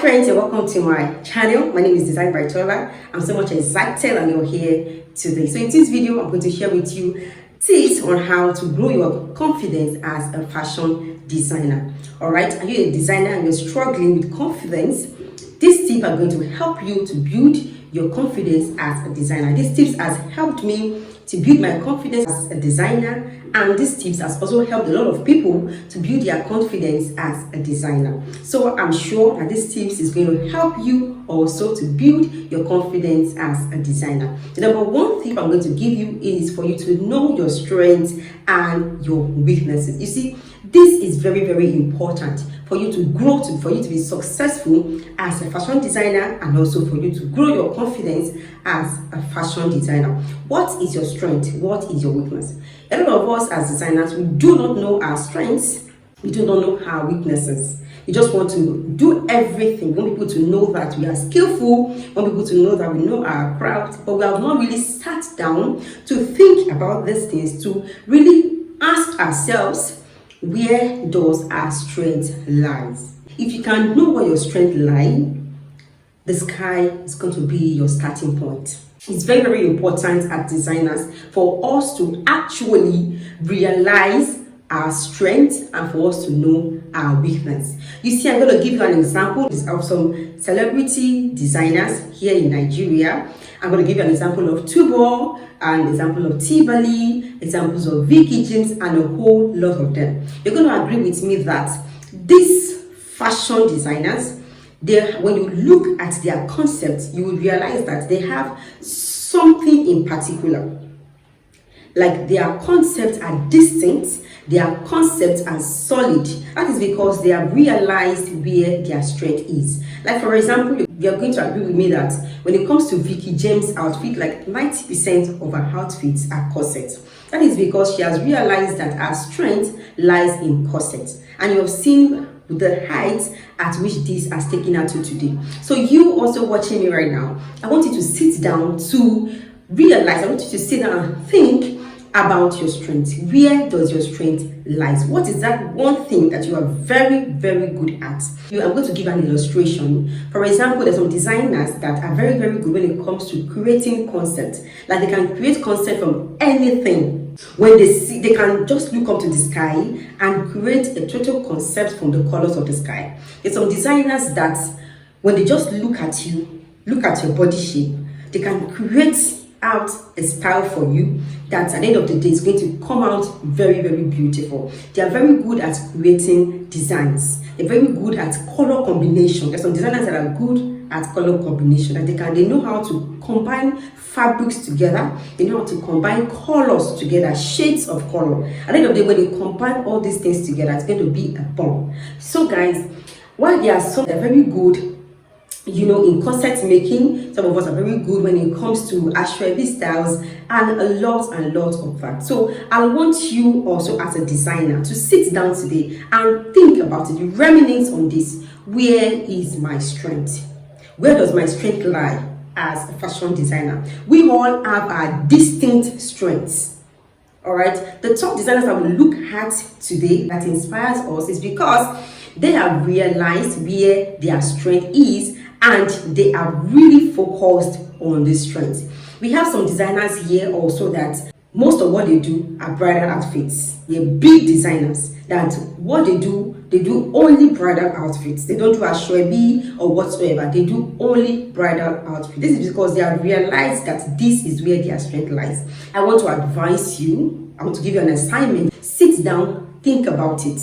friends, and welcome to my channel. My name is Design by Tola. I'm so much excited and you're here today. So in this video, I'm going to share with you tips on how to grow your confidence as a fashion designer. All right, are you a designer and you're struggling with confidence? These tips are going to help you to build your confidence as a designer. These tips has helped me to build my confidence as a designer, and these tips has also helped a lot of people to build their confidence as a designer. So I'm sure that this tips is going to help you also to build your confidence as a designer. The number one tip I'm going to give you is for you to know your strengths and your weaknesses. You see, this is very, very important for you to grow, for you to be successful as a fashion designer, and also for you to grow your confidence as a fashion designer. What is your strength? What is your weakness? A lot of us as designers, we do not know our strengths. We do not know our weaknesses. We just want to do everything. We want people to know that we are skillful. We want people to know that we know our craft. But we have not really sat down to think about these things, to really ask ourselves, where does our strength lies? If you can know where your strength lies, the sky is going to be your starting point. It's very, very important as designers for us to actually realize our strength and for us to know our weakness. You see, I'm going to give you an example of some celebrity designers here in Nigeria. I'm going to give you an example of Tubo, an example of Tibali, examples of Vicky James, and a whole lot of them. You're going to agree with me that these fashion designers, when you look at their concepts, you will realize that they have something in particular. Like their concepts are distinct, their concepts are solid. That is because they have realized where their strength is. Like for example, you are going to agree with me that when it comes to Vicky James' outfit, like 90% of her outfits are corsets. That is because she has realized that her strength lies in corsets. And you have seen the height at which this has taken her to today. So you also watching me right now, I want you to sit down to realize, I want you to sit down and think about your strength. Where does your strength lies? What is that one thing that you are very, very good at? I'm going to give an illustration. For example, there's some designers that are very, very good when it comes to creating concepts. Like they can create concept from anything. When they see, they can just look up to the sky and create a total concept from the colors of the sky. There's some designers that when they just look at you, look at your body shape, they can create out a style for you that at the end of the day is going to come out very, very beautiful. They are very good at creating designs. They're very good at color combination. There's some designers that are good at color combination, that they know how to combine fabrics together. They know how to combine colors together, shades of color. At the end of the day, when you combine all these things together, it's going to be a bomb. So guys, while there are some that are very good, in concept making, some of us are very good when it comes to ashravi styles, and a lot of that. So I want you also as a designer to sit down today and think about it. You reminisce on this. Where is my strength? Where does my strength lie as a fashion designer? We all have our distinct strengths. All right, the top designers that we look at today that inspires us is because they have realized where their strength is, and they are really focused on this strength. We have some designers here also that most of what they do are bridal outfits. They're big designers that what they do only bridal outfits. They don't do ashrabi or whatsoever. They do only bridal outfits. This is because they have realized that this is where their strength lies. I want to advise you, I want to give you an assignment. Sit down, think about it.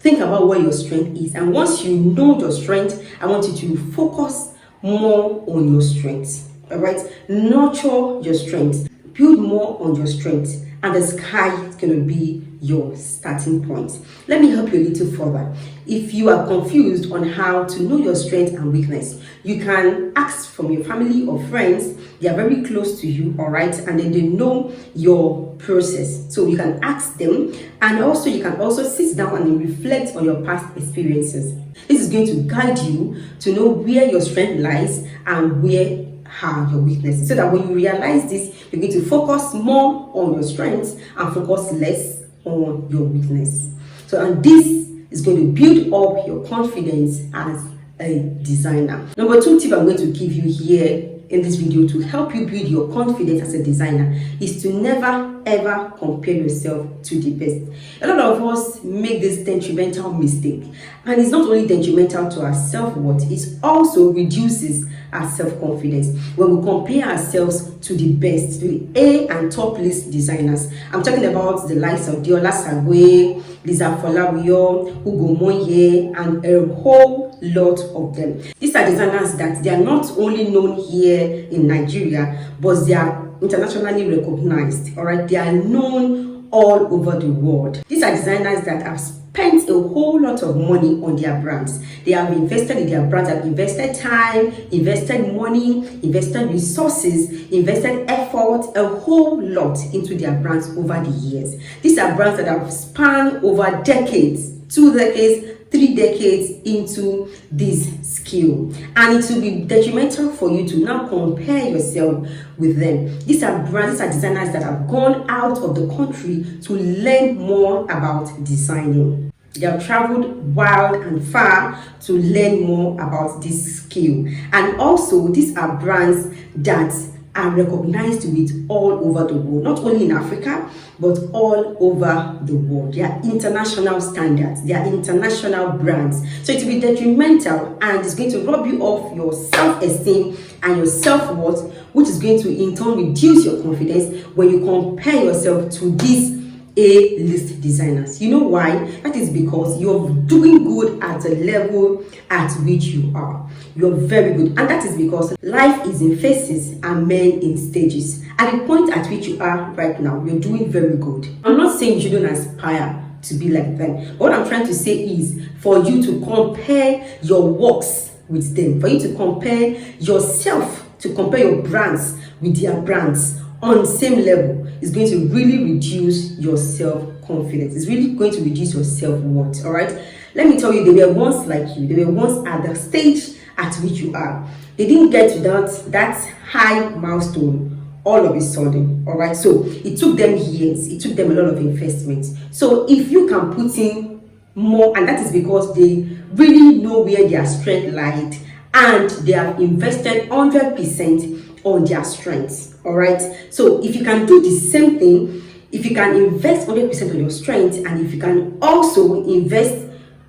Think about where your strength is, and once you know your strength, I want you to focus more on your strength. All right, nurture your strength, build more on your strength, and the sky is going to be your starting point. Let me help you a little further. If you are confused on how to know your strength and weakness, you can ask from your family or friends. They are very close to you, all right, and then they know your process. So you can ask them, and also you can also sit down and reflect on your past experiences. This is going to guide you to know where your strength lies and where are your weaknesses, so that when you realize this, you're going to focus more on your strengths and focus less on your weakness. So, and this is going to build up your confidence as a designer. Number 2 tip I'm going to give you here in this video to help you build your confidence as a designer is to never ever compare yourself to the best. A lot of us make this detrimental mistake, and it's not only detrimental to our self-worth, it also reduces our self-confidence when we compare ourselves to the best, to the A and top list designers. I'm talking about the likes of Diola Sagwe, Lisa Folawiyo, Ugo Moye, and a whole lot of them. These are designers that they are not only known here in Nigeria, but they are internationally recognized. All right, they are known all over the world. These are designers that have spent a whole lot of money on their brands. They have invested in their brands, have invested time, invested money, invested resources, invested effort, a whole lot into their brands over the years. These are brands that have spanned over decades, 2 decades, 3 decades into this skill, and it will be detrimental for you to now compare yourself with them. These are brands, these are designers that have gone out of the country to learn more about designing. They have traveled wild and far to learn more about this skill, and also these are brands that are recognized with all over the world, not only in Africa, but all over the world. They are international standards, they are international brands. So it will be detrimental, and it's going to rob you of your self-esteem and your self-worth, which is going to in turn reduce your confidence when you compare yourself to these A-list designers. You know why? That is because you're doing good at the level at which you are. You're very good, and that is because life is in phases and men in stages. At the point at which you are right now, you're doing very good. I'm not saying you shouldn't aspire to be like them. What I'm trying to say is for you to compare your works with them, for you to compare yourself, to compare your brands with their brands on the same level, is going to really reduce your self-confidence. It's really going to reduce your self-worth. All right, let me tell you, they were once like you. They were once at the stage at which you are. They didn't get to that high milestone all of a sudden. All right, so it took them years, it took them a lot of investment. So if you can put in more, and that is because they really know where their strength lies, and they have invested 100% on their strengths. All right, so if you can do the same thing, if you can invest 100% on your strengths, and if you can also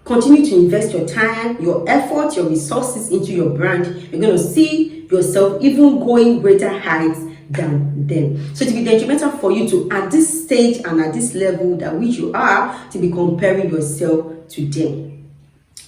continue to invest your time, your effort, your resources into your brand, you're going to see yourself even going greater heights than them. So it will be detrimental for you to, at this stage and at this level that which you are, to be comparing yourself to them.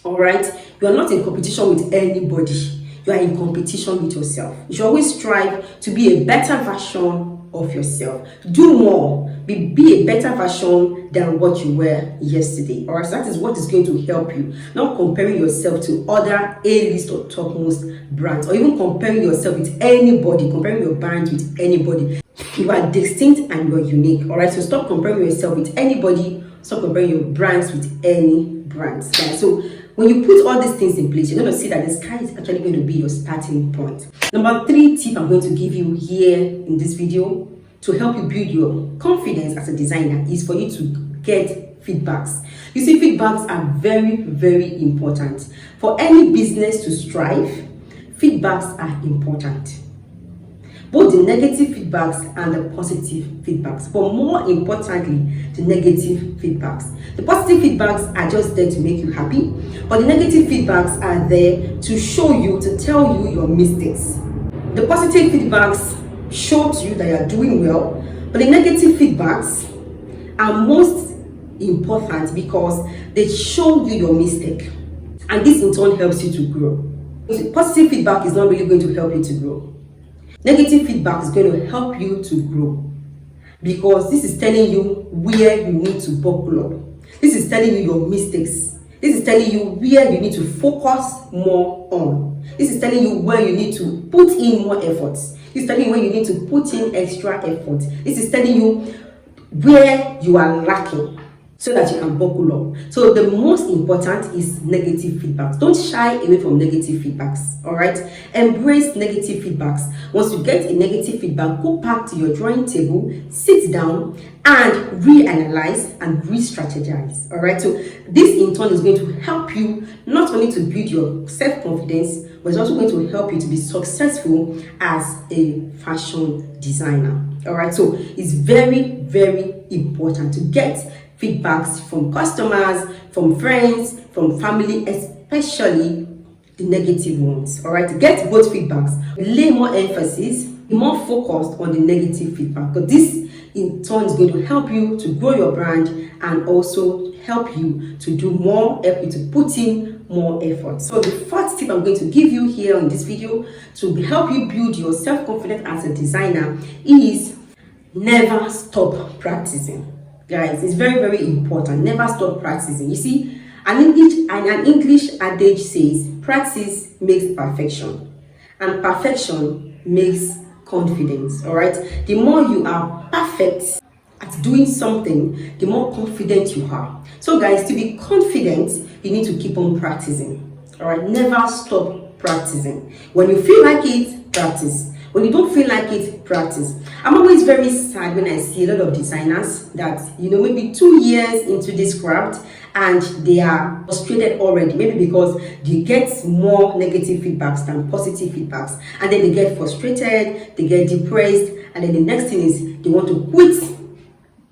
All right, you are not in competition with anybody. You are in competition with yourself. You should always strive to be a better version of yourself. Do more. Be a better version than what you were yesterday. All right, so that is what is going to help you. Not comparing yourself to other A-list or topmost brands, or even comparing yourself with anybody, comparing your brands with anybody. You are distinct and you are unique. All right, so stop comparing yourself with anybody. Stop comparing your brands with any brands. Yeah, so when you put all these things in place, you're going to see that the sky is actually going to be your starting point. Number 3 tip I'm going to give you here in this video to help you build your confidence as a designer is for you to get feedbacks. You see, feedbacks are very, very important. For any business to strive, feedbacks are important. Both the negative feedbacks and the positive feedbacks, but more importantly, the negative feedbacks. The positive feedbacks are just there to make you happy, but the negative feedbacks are there to show you, to tell you your mistakes. The positive feedbacks show to you that you are doing well, but the negative feedbacks are most important because they show you your mistake, and this in turn helps you to grow. Positive feedback is not really going to help you to grow. Negative feedback is going to help you to grow, because this is telling you where you need to buckle up. This is telling you your mistakes. This is telling you where you need to focus more on. This is telling you where you need to put in more efforts. This is telling you where you need to put in extra effort. This is telling you where you are lacking. so that you can buckle up. So the most important is negative feedbacks. Don't shy away from negative feedbacks. All right, embrace negative feedbacks. Once you get a negative feedback, go back to your drawing table, sit down and reanalyze and re-strategize. All right, so this in turn is going to help you not only to build your self-confidence, but it's also going to help you to be successful as a fashion designer. All right, so it's very, very important to get feedbacks from customers, from friends, from family, especially the negative ones. All right, get both feedbacks. Lay more emphasis, be more focused on the negative feedback, because this in turn is going to help you to grow your brand and also help you to do more, help you to put in more effort. So the first tip I'm going to give you here in this video to help you build your self-confidence as a designer is never stop practicing. Guys, it's very, very important. Never stop practicing. You see, an English adage says practice makes perfection, and perfection makes confidence. All right, the more you are perfect at doing something, the more confident you are. So guys, to be confident, you need to keep on practicing. All right, never stop practicing. When you feel like it, practice. When you don't feel like it, practice. I'm always very sad when I see a lot of designers that, maybe 2 years into this craft and they are frustrated already, maybe because they get more negative feedbacks than positive feedbacks, and then they get frustrated, they get depressed, and then the next thing is they want to quit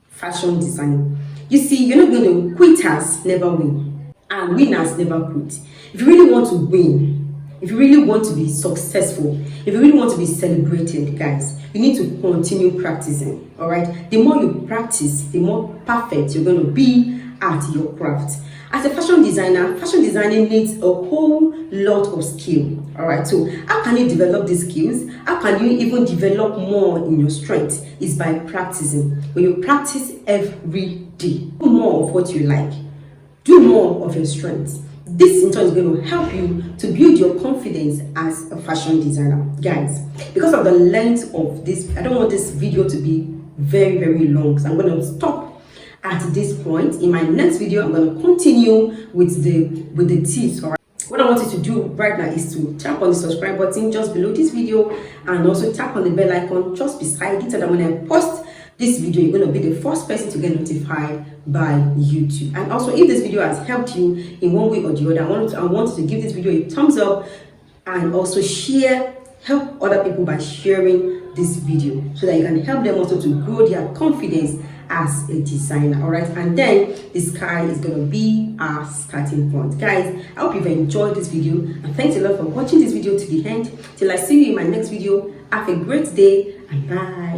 fashion design. You see, you're not going to, quitters never win and winners never quit. If you really want to win, if you really want to be successful, if you really want to be celebrated, guys, you need to continue practicing. All right, the more you practice, the more perfect you're going to be at your craft. As a fashion designer, fashion designing needs a whole lot of skill. All right, so how can you develop these skills? How can you even develop more in your strength? Is by practicing. When you practice every day, do more of what you like, do more of your strengths. This in turn is going to help you to build your confidence as a fashion designer. Guys, because of the length of this, I don't want this video to be very, very long, so I'm going to stop at this point. In my next video, I'm going to continue with the tips. All right, what I want you to do right now is to tap on the subscribe button just below this video, and also tap on the bell icon just beside it, so that when I post this video, you're going to be the first person to get notified by YouTube. And also, if this video has helped you in one way or the other, I want you to give this video a thumbs up, and also help other people by sharing this video, so that you can help them also to grow their confidence as a designer. All right, and then the sky is going to be our starting point. Guys, I hope you've enjoyed this video, and thanks a lot for watching this video to the end. Till I see you in my next video, have a great day, and bye.